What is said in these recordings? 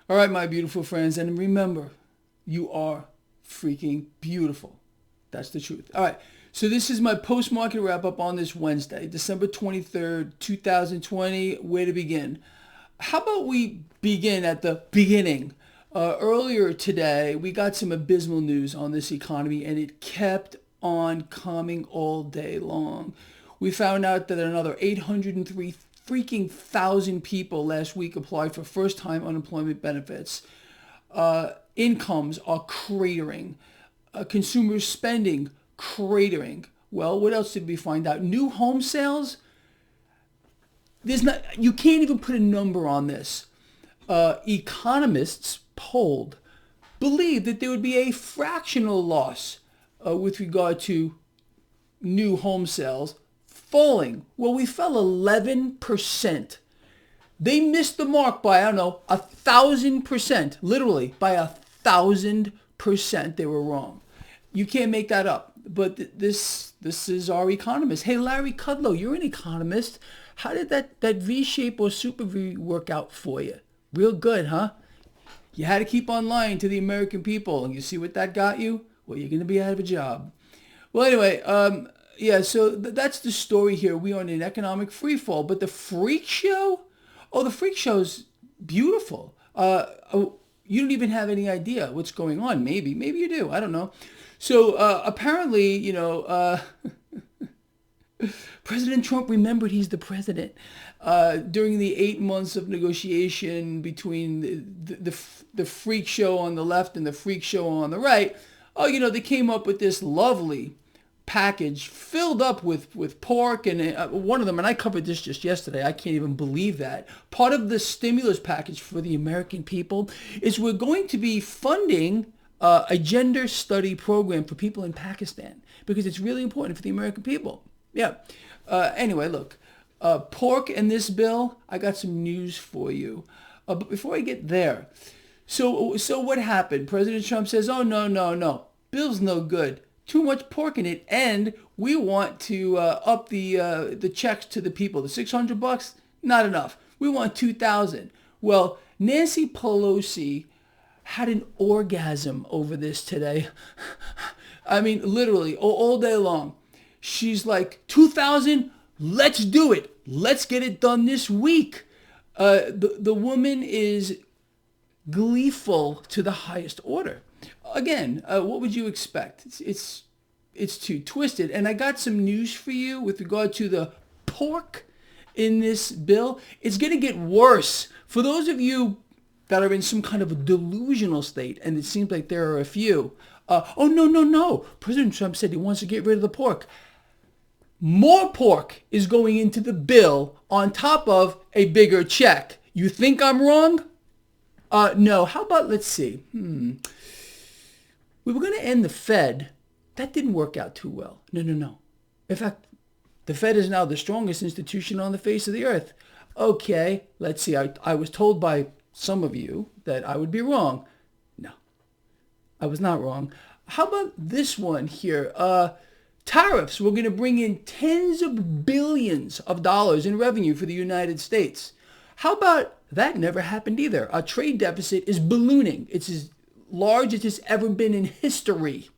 All right, my beautiful friends, and remember, you are freaking beautiful. That's the truth. All right, so this is my post-market wrap-up on this Wednesday, December 23rd, 2020. Where to begin? How about we begin at the beginning? Earlier today, we got some abysmal news on this economy, and it kept on coming all day long. We found out that another 803 freaking thousand people last week applied for first-time unemployment benefits. Incomes are cratering. Consumer spending cratering. Well, what else did we find out? New home sales. You can't even put a number on this. Economists polled believe that there would be a fractional loss with regard to new home sales falling. Well, we fell 11%. They missed the mark by, I don't know, 1,000%. Literally, by 1,000%, they were wrong. You can't make that up. But this is our economist. Hey, Larry Kudlow, you're an economist. How did that V shape or super V work out for you? Real good, huh? You had to keep on lying to the American people, and you see what that got you? Well, you're going to be out of a job. Well, anyway, so that's the story here. We are in an economic free fall, but the freak show? Oh, the freak show's beautiful. You don't even have any idea what's going on. Maybe you do. I don't know. So apparently, President Trump remembered he's the president. During the 8 months of negotiation between the freak show on the left and the freak show on the right, they came up with this lovely package filled up with pork, and one of them, and I covered this just yesterday, I can't even believe that. Part of the stimulus package for the American people is we're going to be funding a gender study program for people in Pakistan because it's really important for the American people. Yeah. Anyway, look, pork and this bill, I got some news for you. But before I get there, so what happened? President Trump says, oh, no, bill's no good. Too much pork in it, and we want to up the checks to the people. The $600, not enough. We want $2,000. Well, Nancy Pelosi had an orgasm over this today. I mean, literally, all day long. She's like, 2,000, let's do it. Let's get it done this week. The woman is gleeful to the highest order. Again, what would you expect? It's too twisted. And I got some news for you with regard to the pork in this bill. It's going to get worse. For those of you that are in some kind of a delusional state, and it seems like there are a few, oh, no. President Trump said he wants to get rid of the pork. More pork is going into the bill on top of a bigger check. You think I'm wrong? No. How about, let's see. We were going to end the Fed. That didn't work out too well. No. In fact, the Fed is now the strongest institution on the face of the earth. Okay, let's see. I was told by some of you that I would be wrong. No, I was not wrong. How about this one here? Tariffs. We're going to bring in tens of billions of dollars in revenue for the United States. How about that? Never happened either. Our trade deficit is ballooning. It's as large as it's ever been in history.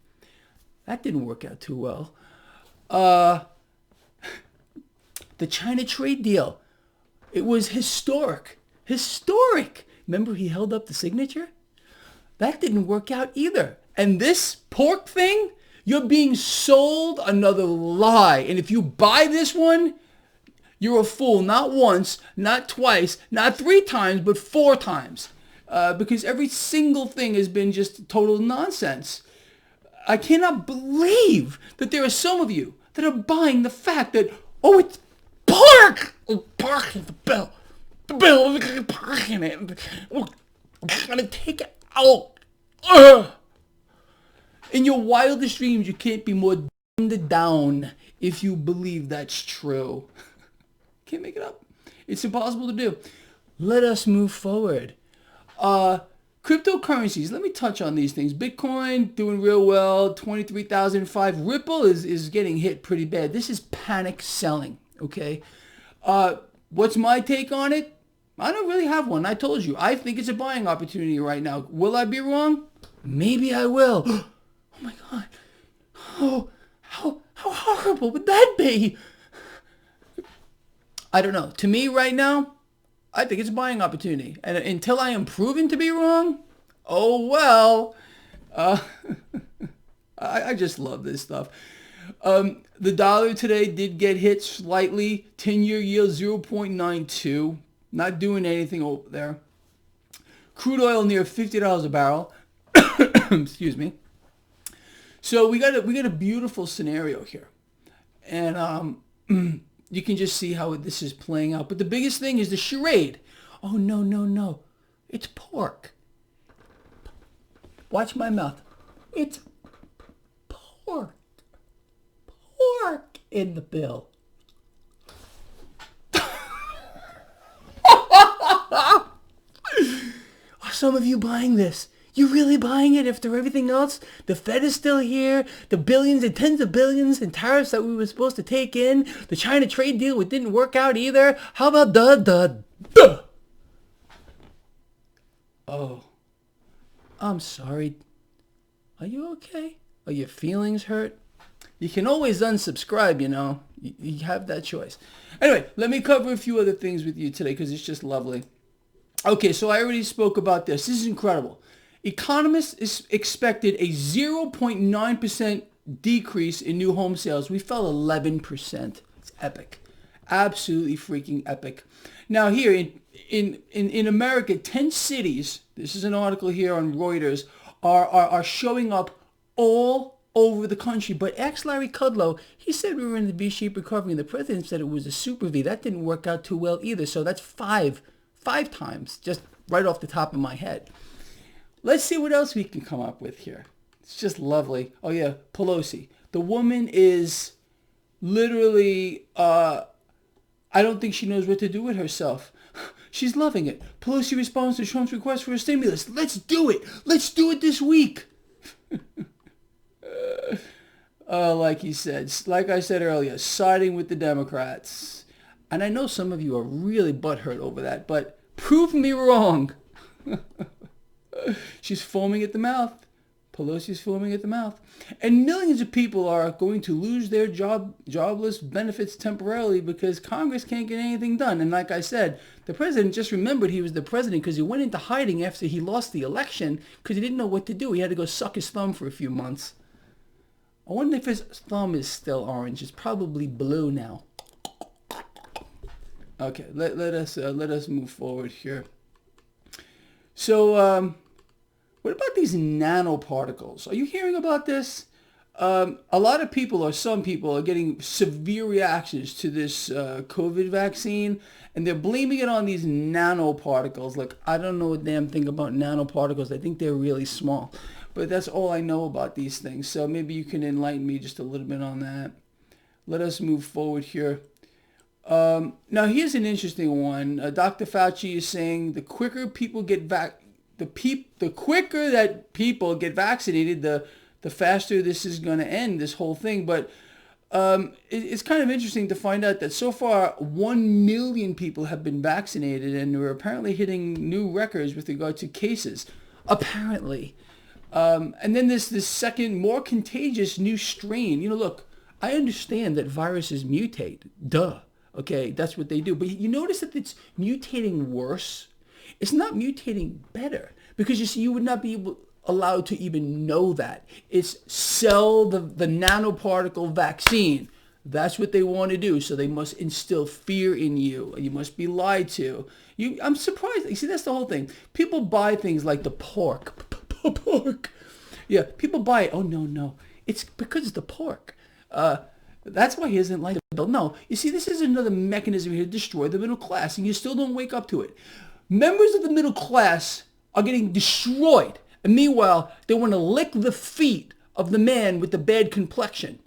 That didn't work out too well. The China trade deal. It was historic. Remember he held up the signature? That didn't work out either. And this pork thing, you're being sold another lie. And if you buy this one, you're a fool. Not once, not twice, not 3 times, but 4 times. Because every single thing has been just total nonsense. I cannot believe that there are some of you that are buying the fact that, oh, it's pork! Oh, pork in the bill. The bill, look at pork in it. We're going to take it out. Ugh. In your wildest dreams, you can't be more dumbed down if you believe that's true. Can't make it up. It's impossible to do. Let us move forward. Cryptocurrencies. Let me touch on these things. Bitcoin doing real well. 23,005. Ripple is getting hit pretty bad. This is panic selling. Okay. What's my take on it? I don't really have one. I told you, I think it's a buying opportunity right now. Will I be wrong? Maybe I will. Oh my God. Oh, how horrible would that be? I don't know. To me right now, I think it's a buying opportunity. And until I am proven to be wrong, oh well. Uh, I just love this stuff. The dollar today did get hit slightly. 10-year yield 0.92. Not doing anything over there. Crude oil near $50 a barrel. Excuse me. So we got a beautiful scenario here. And you can just see how this is playing out. But the biggest thing is the charade. Oh, no, no, no. It's pork. Watch my mouth. It's pork. Pork in the bill. Are some of you buying this? You really buying it after everything else? The Fed is still here. The billions and tens of billions in tariffs that we were supposed to take in. The China trade deal, it didn't work out either. How about the? Oh, I'm sorry. Are you okay? Are your feelings hurt? You can always unsubscribe, you know. You have that choice. Anyway, let me cover a few other things with you today because it's just lovely. Okay, so I already spoke about this. This is incredible. Economists expected a 0.9% decrease in new home sales. We fell 11%. It's epic. Absolutely freaking epic. Now here in America, 10 cities, this is an article here on Reuters, are showing up all over the country. But ex-Larry Kudlow, he said we were in the V-shaped recovery, and the president said it was a super V. That didn't work out too well either. So that's five times, just right off the top of my head. Let's see what else we can come up with here. It's just lovely. Oh yeah, Pelosi. The woman is literally, I don't think she knows what to do with herself. She's loving it. Pelosi responds to Trump's request for a stimulus. Let's do it. Let's do it this week. Like I said earlier, siding with the Democrats. And I know some of you are really butthurt over that, but prove me wrong. She's foaming at the mouth. Pelosi's foaming at the mouth. And millions of people are going to lose their jobless benefits temporarily because Congress can't get anything done. And like I said, the president just remembered he was the president because he went into hiding after he lost the election because he didn't know what to do. He had to go suck his thumb for a few months. I wonder if his thumb is still orange. It's probably blue now. Okay, let us move forward here. So, what about these nanoparticles? Are you hearing about this? A lot of people, or some people, are getting severe reactions to this COVID vaccine, and they're blaming it on these nanoparticles. Like, I don't know a damn thing about nanoparticles. I think they're really small. But that's all I know about these things. So maybe you can enlighten me just a little bit on that. Let us move forward here. Now, here's an interesting one. Dr. Fauci is saying the quicker people get the quicker that people get vaccinated, the faster this is going to end, this whole thing. But it's kind of interesting to find out that so far 1 million people have been vaccinated, and we're apparently hitting new records with regard to cases. Apparently. And then this second, more contagious new strain. You know, look, I understand that viruses mutate. Duh. Okay, that's what they do. But you notice that it's mutating worse. It's not mutating better because you see, you would not be allowed to even know that. It's sell the nanoparticle vaccine. That's what they want to do. So they must instill fear in you. You must be lied to. I'm surprised. You see, that's the whole thing. People buy things like the pork. Pork. Yeah, people buy it. Oh, no. It's because it's the pork. That's why he doesn't like the bill. No, you see, this is another mechanism here to destroy the middle class, and you still don't wake up to it. Members of the middle class are getting destroyed, and meanwhile, they want to lick the feet of the man with the bad complexion.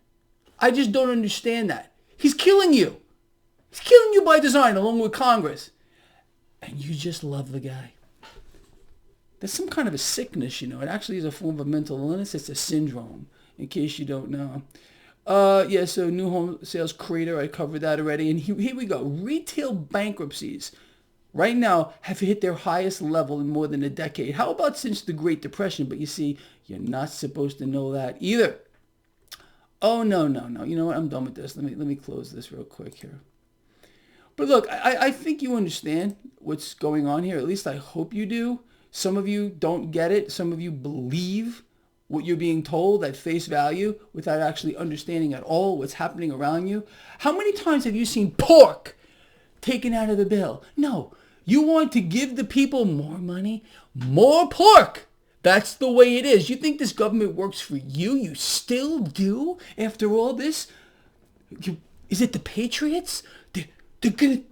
I just don't understand that. He's killing you. He's killing you by design, along with Congress. And you just love the guy. There's some kind of a sickness, you know. It actually is a form of mental illness. It's a syndrome, in case you don't know. So new home sales crater, I covered that already. And here we go. Retail bankruptcies. right now have hit their highest level in more than a decade. How about since the Great Depression? But you see, you're not supposed to know that either. Oh, no, no, no. You know what? I'm done with this. Let me close this real quick here. But look, I think you understand what's going on here. At least I hope you do. Some of you don't get it. Some of you believe what you're being told at face value without actually understanding at all what's happening around you. How many times have you seen pork taken out of the bill? No. You want to give the people more money? More pork. That's the way it is. You think this government works for you? You still do after all this? Is it the Patriots? They're gonna...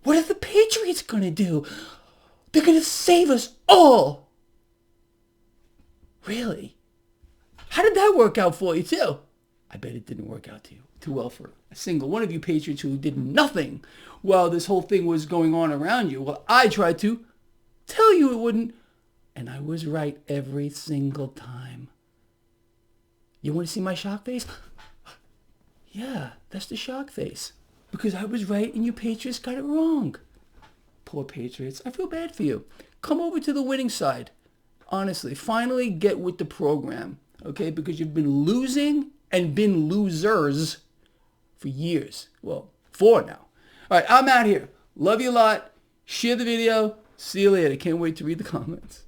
What are the Patriots gonna do? They're gonna save us all. Really? How did that work out for you too? I bet it didn't work out too well for a single one of you Patriots who did nothing while this whole thing was going on around you. Well, I tried to tell you it wouldn't, and I was right every single time. You want to see my shock face? Yeah, that's the shock face. Because I was right and you Patriots got it wrong. Poor Patriots. I feel bad for you. Come over to the winning side. Honestly, finally get with the program. Okay? Because you've been losing and been losers for years. Well, 4 now. All right, I'm out here. Love you a lot. Share the video. See you later. Can't wait to read the comments.